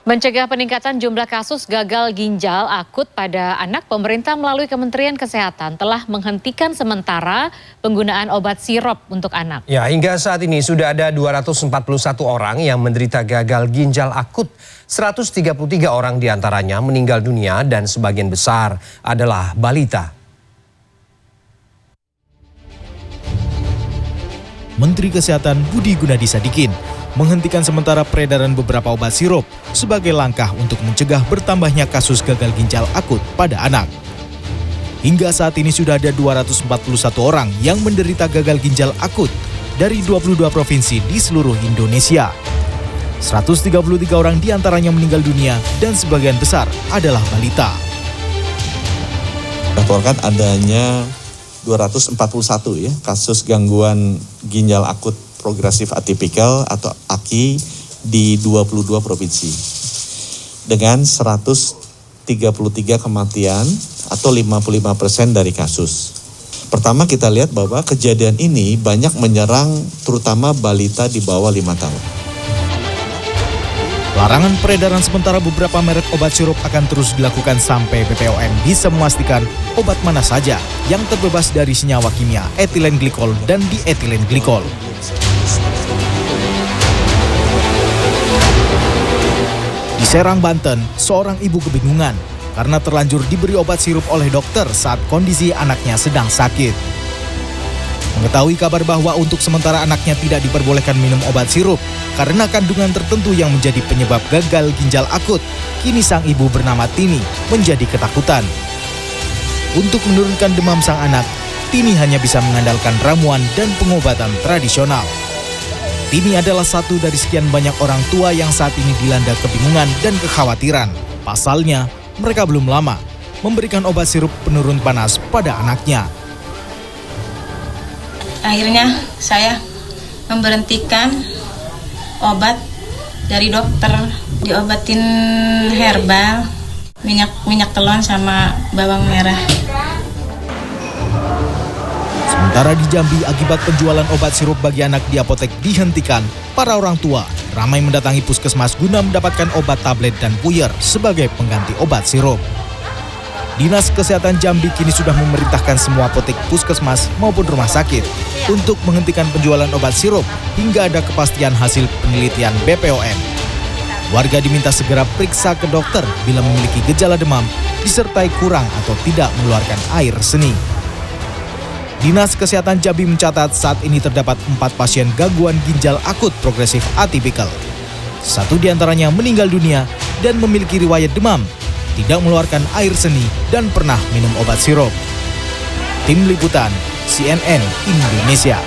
Mencegah peningkatan jumlah kasus gagal ginjal akut pada anak, pemerintah melalui Kementerian Kesehatan telah menghentikan sementara penggunaan obat sirop untuk anak. Ya, hingga saat ini sudah ada 241 orang yang menderita gagal ginjal akut. 133 orang diantaranya meninggal dunia dan sebagian besar adalah balita. Menteri Kesehatan Budi Gunadi Sadikin menghentikan sementara peredaran beberapa obat sirup sebagai langkah untuk mencegah bertambahnya kasus gagal ginjal akut pada anak. Hingga saat ini sudah ada 241 orang yang menderita gagal ginjal akut dari 22 provinsi di seluruh Indonesia. 133 orang diantaranya meninggal dunia dan sebagian besar adalah balita. Laporkan adanya 241 ya kasus gangguan ginjal akut progresif atipikal atau AKI di 22 provinsi dengan 133 kematian atau 55% dari kasus. Pertama kita lihat bahwa kejadian ini banyak menyerang terutama balita di bawah 5 tahun. Larangan peredaran sementara beberapa merek obat sirup akan terus dilakukan sampai BPOM bisa memastikan obat mana saja yang terbebas dari senyawa kimia etilen glikol dan dietilen glikol. Di Serang, Banten, seorang ibu kebingungan karena terlanjur diberi obat sirup oleh dokter saat kondisi anaknya sedang sakit. Mengetahui kabar bahwa untuk sementara anaknya tidak diperbolehkan minum obat sirup karena kandungan tertentu yang menjadi penyebab gagal ginjal akut, kini sang ibu bernama Tini menjadi ketakutan. Untuk menurunkan demam sang anak, Tini hanya bisa mengandalkan ramuan dan pengobatan tradisional. Tini adalah satu dari sekian banyak orang tua yang saat ini dilanda kebingungan dan kekhawatiran. Pasalnya, mereka belum lama memberikan obat sirup penurun panas pada anaknya. Akhirnya saya memberhentikan obat dari dokter, diobatin herbal, minyak telon sama bawang merah. Sementara di Jambi, akibat penjualan obat sirup bagi anak di apotek dihentikan, para orang tua ramai mendatangi puskesmas guna mendapatkan obat tablet dan puyer sebagai pengganti obat sirup. Dinas Kesehatan Jambi kini sudah memerintahkan semua apotek puskesmas maupun rumah sakit untuk menghentikan penjualan obat sirup hingga ada kepastian hasil penelitian BPOM. Warga diminta segera periksa ke dokter bila memiliki gejala demam, disertai kurang atau tidak mengeluarkan air seni. Dinas Kesehatan Jambi mencatat saat ini terdapat 4 pasien gangguan ginjal akut progresif atipikal. 1 diantaranya meninggal dunia dan memiliki riwayat demam, tidak mengeluarkan air seni, dan pernah minum obat sirup. Tim Liputan CNN Indonesia.